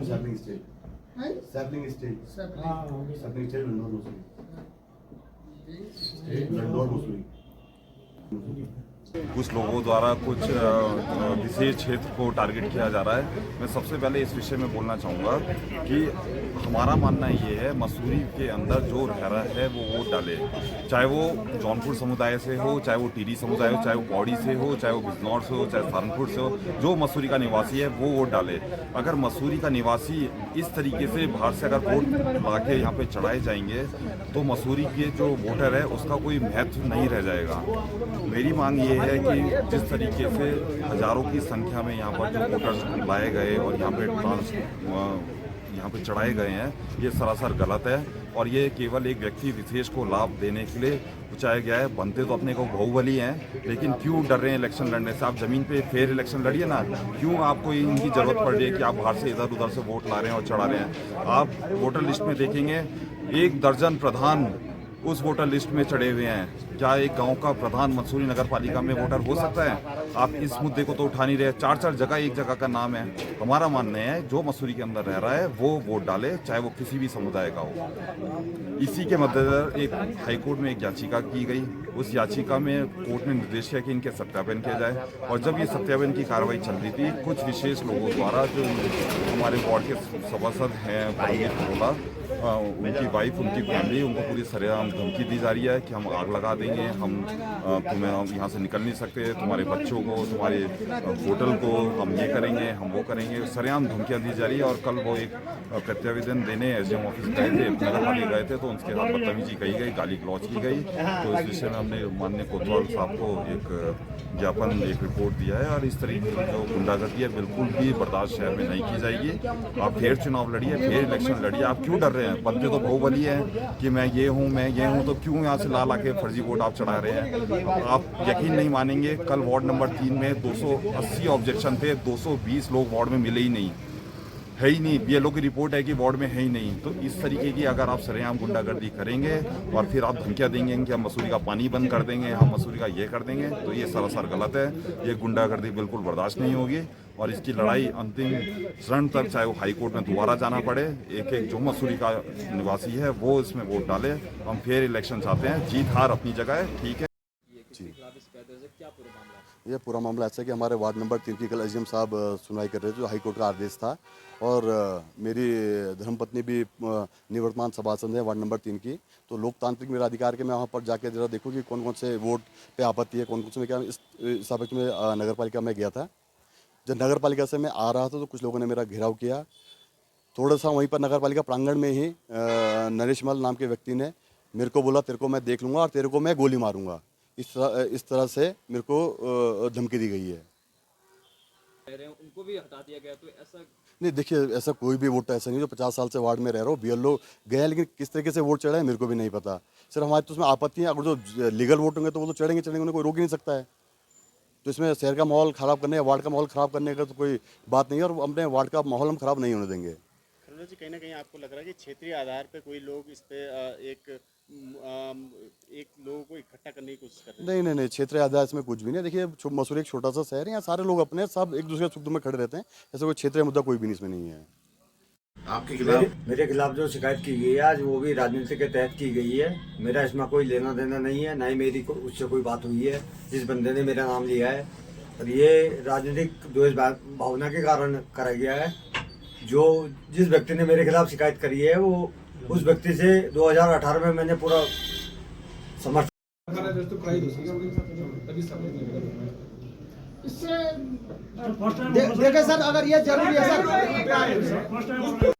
Sapling state. Sapling state. Sapling state Landoor Mussoorie. State Landoor Mussoorie. कुछ लोगों द्वारा कुछ विशेष क्षेत्र को टारगेट किया जा रहा है। मैं सबसे पहले इस विषय में बोलना चाहूँगा कि हमारा मानना ये है मसूरी के अंदर जो रह रहा है वो वोट डाले, चाहे वो जौनपुर समुदाय से हो, चाहे वो टीडी समुदाय हो, चाहे वो पौड़ी से हो, चाहे वो बिजनौर से हो, चाहे सहारनपुर से हो, जो मसूरी का निवासी है वो वोट डाले। अगर मसूरी का निवासी इस तरीके से बाहर से अगर वोट ला के यहाँ पे चढ़ाए जाएंगे तो मसूरी के जो वोटर है उसका कोई महत्व नहीं रह जाएगा। मेरी मांग ये है कि जिस तरीके से हजारों की संख्या में यहाँ पर जो वोटर्स लाए गए और यहाँ पे चढ़ाए गए हैं, ये सरासर गलत है और ये केवल एक व्यक्ति विशेष को लाभ देने के लिए बुचाया गया है। बनते तो अपने को बाहुबली हैं, लेकिन क्यों डर रहे हैं इलेक्शन लड़ने से? आप जमीन पे फेयर इलेक्शन लड़िए ना। क्यों आपको इनकी जरूरत पड़ रही है कि आप बाहर से इधर उधर से वोट ला रहे हैं और चढ़ा रहे हैं? आप वोटर लिस्ट में देखेंगे 1 दर्जन प्रधान उस वोटर लिस्ट में चढ़े हुए हैं। क्या एक गांव का प्रधान मसूरी नगर पालिका में वोटर हो सकता है? आप इस मुद्दे को तो उठा नहीं रहे। 4 जगह एक जगह का नाम है। हमारा मानना है जो मसूरी के अंदर रह रहा है वो वोट डाले, चाहे वो किसी भी समुदाय का हो। इसी के मद्देनजर एक हाईकोर्ट में एक याचिका की गई। उस याचिका में कोर्ट ने निर्देश किया कि इनके सत्यापन किया जाए और जब ये सत्यापन की कार्रवाई चल रही थी, कुछ विशेष लोगों द्वारा जो हमारे वार्ड के सभासद हैं उनकी वाइफ, उनकी फैमिली, उनको पूरी सरेआम धमकी दी जा रही है कि हम आग लगा देंगे, हम तुम्हें यहाँ से निकल नहीं सकते, तुम्हारे बच्चों को, तुम्हारे होटल को हम ये करेंगे, हम वो करेंगे। सरेआम धमकियाँ दी जा रही है। और कल वो एक प्रत्यावेदन देने एसडीएम ऑफिस गए थे, नगर पालिका गए थे, तो उनके साथ बदतमीजी कही गई, गाली गलौज की गई। तो इस विषय में हमने माननीय कोतवाल साहब को एक ज्ञापन, एक रिपोर्ट दिया है और इस तरीके की जो गुंडागर्दी है बिल्कुल भी बर्दाश्त शहर में नहीं की जाएगी। आप फेयर चुनाव लड़िए, फेयर इलेक्शन लड़िए। आप क्यों डर रहे हैं? बनते तो बाहुबली है कि मैं ये हूँ, मैं ये हूँ, तो क्यों यहाँ से ला के फर्जी वोट आप चढ़ा रहे हैं? आप यकीन नहीं मानेंगे, कल वार्ड नंबर 3 में 280 ऑब्जेक्शन थे, 220 लोग वार्ड में मिले ही नहीं, है ही नहीं। बीएलओ की रिपोर्ट है कि वार्ड में है ही नहीं। तो इस तरीके की अगर आप सरेआम गुंडागर्दी करेंगे और फिर आप धमकियां देंगे कि हम मसूरी का पानी बंद कर देंगे, हम मसूरी का ये कर देंगे, तो ये सरासर गलत है। ये गुंडागर्दी बिल्कुल बर्दाश्त नहीं होगी और इसकी लड़ाई अंतिम चरण तक, चाहे वो हाई कोर्ट में दोबारा जाना पड़े। एक जो मसूरी का निवासी है वो इसमें वोट डाले। हम फेयर इलेक्शन चाहते हैं। जीत हार अपनी जगह है, ठीक है। ये पूरा मामला ऐसा है कि हमारे वार्ड नंबर 3 की कल एसडीएम साहब सुनवाई कर रहे थे, जो हाई कोर्ट का आदेश था, और मेरी धर्मपत्नी भी निवर्तमान सभासद है वार्ड नंबर 3 की। तो लोकतांत्रिक मेरा अधिकार के मैं वहाँ पर जाके जरा देखूँ कि कौन कौन से वोट पे आपत्ति है, कौन कौन से में क्या। इस सापेक्ष में नगर पालिका में गया था। जब नगर पालिका से मैं आ रहा था तो कुछ लोगों ने मेरा घेराव किया। थोड़ा सा वहीं पर नगर पालिका प्रांगण में ही नरेश मल नाम के व्यक्ति ने मेरे को बोला, तेरे को मैं देख लूँगा और तेरे को मैं गोली मारूंगा। इस तरह से मेरे को धमकी दी गई है। उनको भी हटा दिया गया, तो ऐसा नहीं, देखिए ऐसा कोई भी वोट ऐसा नहीं जो 50 साल से वार्ड में रह रहा हो। बीएलओ गए, लेकिन किस तरीके से वोट चढ़ा है मेरे को भी नहीं पता। सिर्फ हमारे तो उसमें आपत्ति है, अगर जो लीगल वोट होंगे तो वो तो चढ़ेंगे, उन्हें कोई रोक ही नहीं सकता है। तो इसमें शहर का माहौल ख़राब करने या वार्ड का माहौल ख़राब करने का तो कोई बात नहीं है, और अपने वार्ड का माहौल हम ख़राब नहीं होने देंगे। जी, कहीं ना कहीं आपको लग रहा है कि क्षेत्रीय आधार पे कोई लोग इस पे एक लोगों को इकट्ठा करने की कोशिश कर रहे हैं? नहीं, क्षेत्रीय आधार इसमें कुछ भी नहीं। देखिए मसूरी एक छोटा सा शहर है, यहाँ सारे लोग अपने सब एक दूसरे के सुख दुख में खड़े रहते हैं। ऐसा कोई क्षेत्रीय मुद्दा कोई भी नहीं इसमें नहीं है। आपके खिलाफ, मेरे खिलाफ जो शिकायत की गई है आज, वो भी राजनीति के तहत की गई है। मेरा इसमें कोई लेना देना नहीं है, ना ही मेरी उससे कोई बात हुई है। जिस बंदे ने मेरा नाम लिया है और ये राजनीतिक द्वेष भावना के कारण करा गया है। जिस व्यक्ति ने मेरे खिलाफ शिकायत करी है वो उस व्यक्ति से 2018 में मैंने पूरा समर्थन। इससे देखिए सर, अगर ये जरूरी है सर